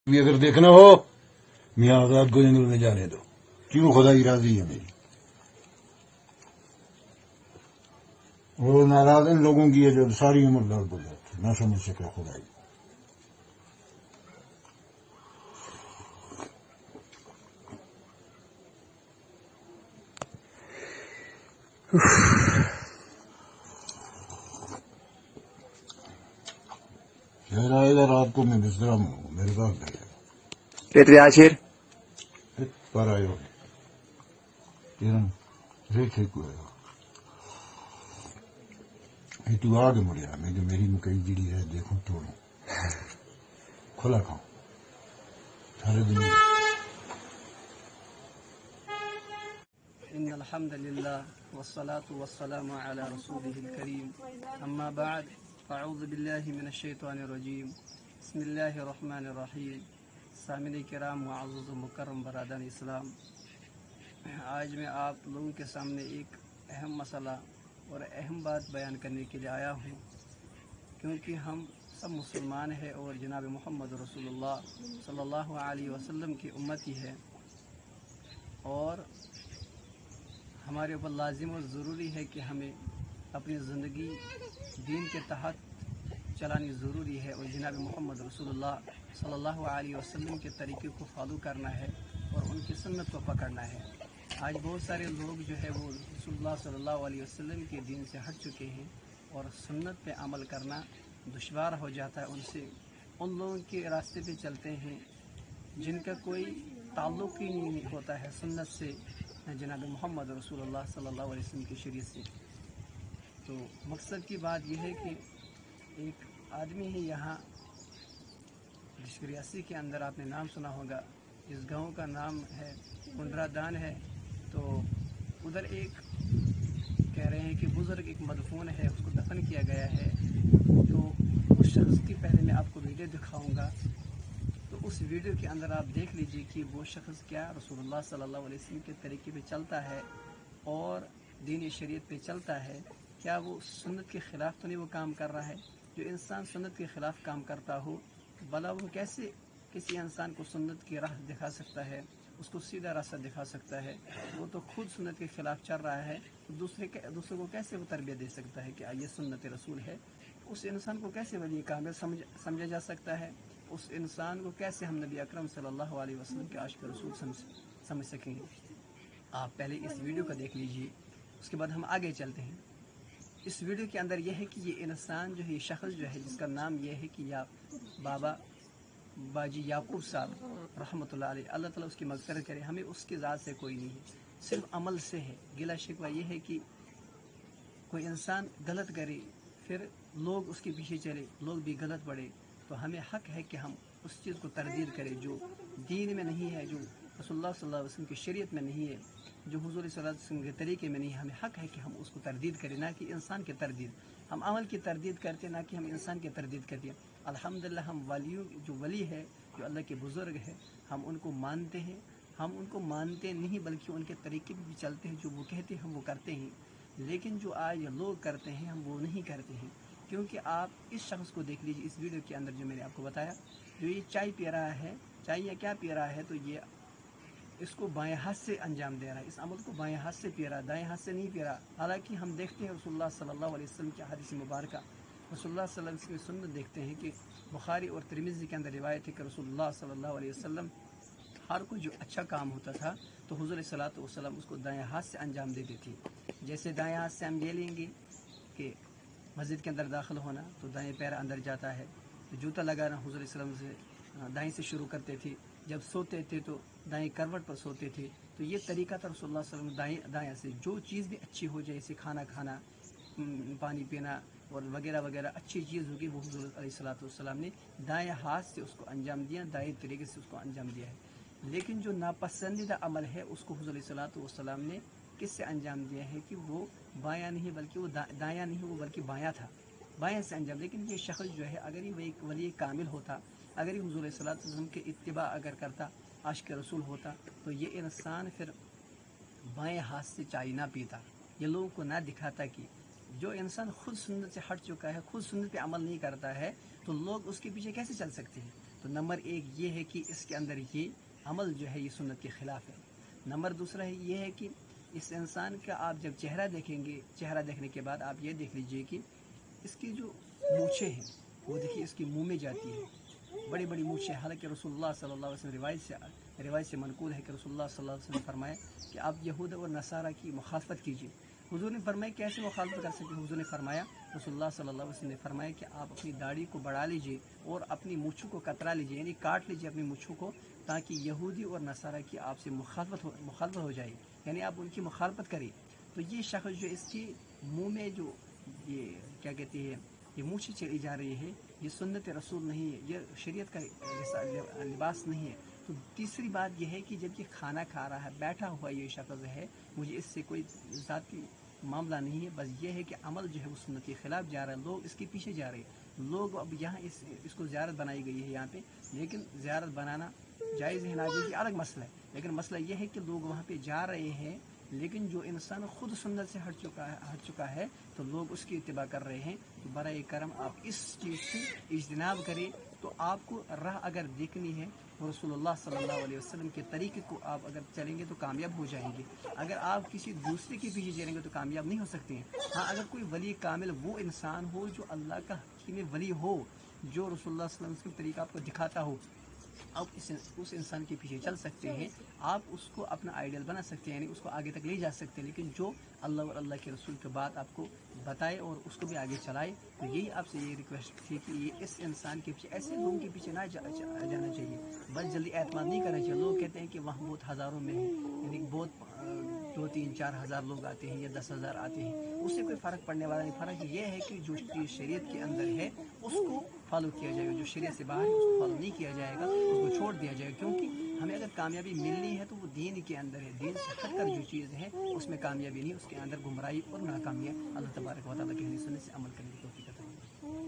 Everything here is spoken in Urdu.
بھی اگر دیکھنا ہو میاں آزاد کو جنگل میں جانے دو، کیوں خدائی راضی ہے میری. وہ ناراض ان لوگوں کی ہے جو ساری عمر درد ہو جاتی نہ سمجھ سکے خدائی. شہر آئے گا رات کو میں بستر میں ہوں، میرے پاس بیٹھے گا. Petri پر آئے ہو ٹھیک ہوئے گا. تو آگے مڑیا میں جو میری مکئی جڑی ہے دیکھوں توڑوں کھلا کھاؤں سارے دن. إن الحمد لله والصلاة والسلام على رسوله الكريم أما بعد فأعوذ بالله من الشيطان الرجيم بسم الله الرحمن الرحيم. سامعین کرام معزز و مکرم برادران اسلام، آج میں آپ لوگوں کے سامنے ایک اہم مسئلہ اور اہم بات بیان کرنے کے لیے آیا ہوں، کیونکہ ہم سب مسلمان ہیں اور جناب محمد رسول اللہ صلی اللہ علیہ وسلم کی امتی ہے، اور ہمارے اوپر لازم و ضروری ہے کہ ہمیں اپنی زندگی دین کے تحت چلانی ضروری ہے، اور جناب محمد رسول اللہ صلی اللہ علیہ وسلم کے طریقے کو فالو کرنا ہے اور ان کی سنت کو پکڑنا ہے. آج بہت سارے لوگ جو ہے وہ رسول اللہ صلی اللہ علیہ وسلم کے دین سے ہٹ چکے ہیں اور سنت پہ عمل کرنا دشوار ہو جاتا ہے ان سے. ان لوگوں کے راستے پہ چلتے ہیں جن کا کوئی تعلق ہی نہیں ہوتا ہے سنت سے، جناب محمد رسول اللہ صلی اللہ علیہ وسلم کی شریعت سے. تو مقصد کی بات یہ ہے کہ ایک آدمی ہے یہاں ریاسی کے اندر، آپ نے نام سنا ہوگا، اس گاؤں کا نام ہے کنڈرا دان ہے. تو ادھر ایک کہہ رہے ہیں کہ بزرگ ایک مدفون ہے، اس کو دفن کیا گیا ہے. تو اس شخص کی پہلے میں آپ کو ویڈیو دکھاؤں گا. تو اس ویڈیو کے اندر آپ دیکھ لیجئے کہ وہ شخص کیا رسول اللہ صلی اللہ علیہ وسلم کے طریقے پہ چلتا ہے اور دین شریعت پہ چلتا ہے. کیا وہ سنت کے خلاف تو نہیں وہ کام کر رہا ہے؟ جو انسان سنت کے خلاف کام کرتا ہو بھلا وہ کیسے کسی انسان کو سنت کی راہ دکھا سکتا ہے، اس کو سیدھا راستہ دکھا سکتا ہے؟ وہ تو خود سنت کے خلاف چل رہا ہے، دوسرے کو کیسے وہ تربیت دے سکتا ہے کہ یہ سنت رسول ہے؟ اس انسان کو کیسے ولی کامل سمجھا جا سکتا ہے؟ اس انسان کو کیسے ہم نبی اکرم صلی اللہ علیہ وسلم کے عاشق رسول سمجھ سکیں گے؟ آپ پہلے اس ویڈیو کو دیکھ لیجئے، اس کے بعد ہم آگے چلتے ہیں. اس ویڈیو کے اندر یہ ہے کہ یہ انسان جو ہے، یہ شخص جو ہے جس کا نام یہ ہے کہ بابا باجی یعقوب صاحب رحمۃ اللہ علیہ، اللہ تعالیٰ اس کی مغفرت کرے. ہمیں اس کی ذات سے کوئی نہیں ہے، صرف عمل سے ہے. گلہ شکوہ یہ ہے کہ کوئی انسان غلط کرے پھر لوگ اس کے پیچھے چلے، لوگ بھی غلط پڑے، تو ہمیں حق ہے کہ ہم اس چیز کو تردید کریں جو دین میں نہیں ہے، جو رسول اللہ صلی اللہ علیہ وسلم کی شریعت میں نہیں ہے، جو حضور صلی اللہ علیہ وسلم کے طریقے میں نہیں ہے. ہمیں حق ہے کہ ہم اس کو تردید کریں، نہ کہ انسان کی تردید. ہم عمل کی تردید کرتے نہ کہ ہم انسان کی تردید کرتے ہیں. الحمدللہ ہم ولیوں جو ولی ہے، جو اللہ کے بزرگ ہے، ہم ان کو مانتے ہیں. ہم ان کو مانتے نہیں بلکہ ان کے طریقے بھی چلتے ہیں، جو وہ کہتے ہیں ہم وہ کرتے ہیں. لیکن جو آج لوگ کرتے ہیں ہم وہ نہیں کرتے ہیں. کیونکہ آپ اس شخص کو دیکھ لیجیے، اس ویڈیو کے اندر جو میں نے آپ کو بتایا، جو یہ چائے پی رہا ہے، چائے یا کیا پی رہا ہے، تو یہ اس کو بائیں ہاتھ سے انجام دے رہا ہے، اس عمل کو بائیں ہاتھ سے پی رہا ہے، دائیں ہاتھ سے نہیں پی رہا. حالانکہ ہم دیکھتے ہیں رسول اللہ صلی اللہ علیہ وسلم کی حدیث مبارکہ، رسول اللہ صلی اللہ علیہ وسلم کی سنت دیکھتے ہیں کہ بخاری اور ترمذی کے اندر روایت ہے کہ رسول اللہ صلی اللہ علیہ وسلم ہر کوئی جو اچھا کام ہوتا تھا تو حضور صلی اللہ علیہ وسلم اس کو دائیں ہاتھ سے انجام دیتے تھے. جیسے دائیں ہاتھ سے ہم یہ لیں گے کہ مسجد کے اندر داخل ہونا تو دائیں پیر اندر جاتا ہے، جوتا لگانا حضور صلی اللہ علیہ وسلم سے دائیں سے شروع کرتے تھے، جب سوتے تھے تو دائیں کروٹ پر سوتے تھے. تو یہ طریقہ تھا رسول اللہ صلی اللہ علیہ وسلم دائیں سے. جو چیز بھی اچھی ہو جائے، جیسے کھانا کھانا، پانی پینا اور وغیرہ وغیرہ اچھی چیز ہوگی، وہ حضور علیہ الصلوۃ والسلام نے دائیں ہاتھ سے اس کو انجام دیا، دائیں طریقے سے اس کو انجام دیا ہے. لیکن جو ناپسندیدہ عمل ہے اس کو حضور علیہ الصلوۃ والسلام نے کس سے انجام دیا ہے کہ وہ بایاں نہیں بلکہ وہ دایاں نہیں، وہ بلکہ بایاں تھا، بایاں سے انجام. لیکن یہ شخص جو ہے اگر یہ ایک ولی کامل ہوتا، اگر یہ حضور صلی اللہ علیہ وسلم کے اتباع اگر کرتا، عاشق رسول ہوتا، تو یہ انسان پھر بائیں ہاتھ سے چائے نہ پیتا، یہ لوگوں کو نہ دکھاتا. کہ جو انسان خود سنت سے ہٹ چکا ہے، خود سنت پہ عمل نہیں کرتا ہے، تو لوگ اس کے پیچھے کیسے چل سکتے ہیں؟ تو نمبر 1 یہ ہے کہ اس کے اندر یہ عمل جو ہے یہ سنت کے خلاف ہے۔ نمبر دوسرا ہے یہ ہے کہ اس انسان کا آپ جب چہرہ دیکھیں گے، چہرہ دیکھنے کے بعد آپ یہ دیکھ لیجئے کہ اس کی جو مونچھیں ہیں وہ دیکھیے اس کی منہ میں جاتی ہے، بڑی بڑی مونچھیں، حالانکہ رسول اللہ صلی اللہ علیہ وسلم روایت سے منقول ہے کہ رسول اللہ صلی اللہ علیہ وسلم نے فرمایا کہ آپ یہود اور نصارہ کی مخالفت کیجیے۔ حضور نے فرمایا کیسے مخالفت کر سکتے؟ حضور نے فرمایا، رسول اللہ صلی اللہ علیہ وسلم نے فرمایا کہ آپ اپنی داڑھی کو بڑھا لیجئے اور اپنی مونچھوں کو کترا لیجئے، یعنی کاٹ لیجئے اپنی مونچھوں کو، تاکہ یہودی اور نصارہ کی آپ سے مخالفت ہو جائے، یعنی آپ ان کی مخالفت کریں۔ تو یہ شخص جو اس کے منہ میں جو یہ کیا کہتے ہیں یہ مونچھیں چلی جا رہی ہے، یہ سنت رسول نہیں ہے، یہ شریعت کا لباس نہیں ہے۔ تو تیسری بات یہ ہے کہ جب یہ کھانا کھا رہا ہے، بیٹھا ہوا یہ شخص ہے، مجھے اس سے کوئی ذاتی معاملہ نہیں ہے، بس یہ ہے کہ عمل جو ہے وہ سنت کے خلاف جا رہا ہے، لوگ اس کے پیچھے جا رہے ہیں۔ لوگ اب یہاں اس کو زیارت بنائی گئی ہے یہاں پہ، لیکن زیارت بنانا جائز ہے ناجائز یہ الگ مسئلہ ہے، لیکن مسئلہ یہ ہے کہ لوگ وہاں پہ جا رہے ہیں، لیکن جو انسان خود سنت سے ہٹ چکا ہے تو لوگ اس کی اتباع کر رہے ہیں۔ تو برائے کرم آپ اس چیز سے اجتناب کریں۔ تو آپ کو راہ اگر دیکھنی ہے رسول اللہ صلی اللہ علیہ وسلم کے طریقے کو آپ اگر چلیں گے تو کامیاب ہو جائیں گے۔ اگر آپ کسی دوسرے کے پیچھے چلیں گے تو کامیاب نہیں ہو سکتے ہیں۔ ہاں، اگر کوئی ولی کامل وہ انسان ہو جو اللہ کا حکیم ولی ہو، جو رسول اللہ صلی اللہ علیہ وسلم کے طریقہ آپ کو دکھاتا ہو، آپ اس انسان کے پیچھے چل سکتے ہیں، آپ اس کو اپنا آئیڈیل بنا سکتے ہیں، یعنی اس کو آگے تک لے جا سکتے ہیں، لیکن جو اللہ اور اللہ کے رسول کے بات آپ کو بتائے اور اس کو بھی آگے چلائے، تو یہی آپ سے یہ ریکویسٹ تھی کہ یہ اس انسان کے پیچھے، ایسے لوگوں کے پیچھے نہ جانا چاہیے، بس جلدی اعتماد نہیں کرنا چاہیے۔ لوگ کہتے ہیں کہ وہاں بہت ہزاروں میں ہے، یعنی بہت 2 3 4 ہزار لوگ آتے ہیں یا 10,000 آتے ہیں، اس سے کوئی فرق پڑنے والا نہیں۔ فرق یہ ہے کہ جو چیز شریعت کے اندر ہے اس کو فالو کیا جائے گا، جو شریعت سے باہر ہے اس کو فالو نہیں کیا جائے گا، اس کو چھوڑ دیا جائے گا، کیونکہ ہمیں اگر کامیابی ملنی ہے تو وہ دین کے اندر ہے، دین سے ہٹ کر جو چیز ہے اس میں کامیابی نہیں، اس کے اندر گمراہی اور ناکامی ہے۔ اللہ تبارک و تعالیٰ کے حدیث سننے سے عمل کرنے کی توفیق عطا فرمائے۔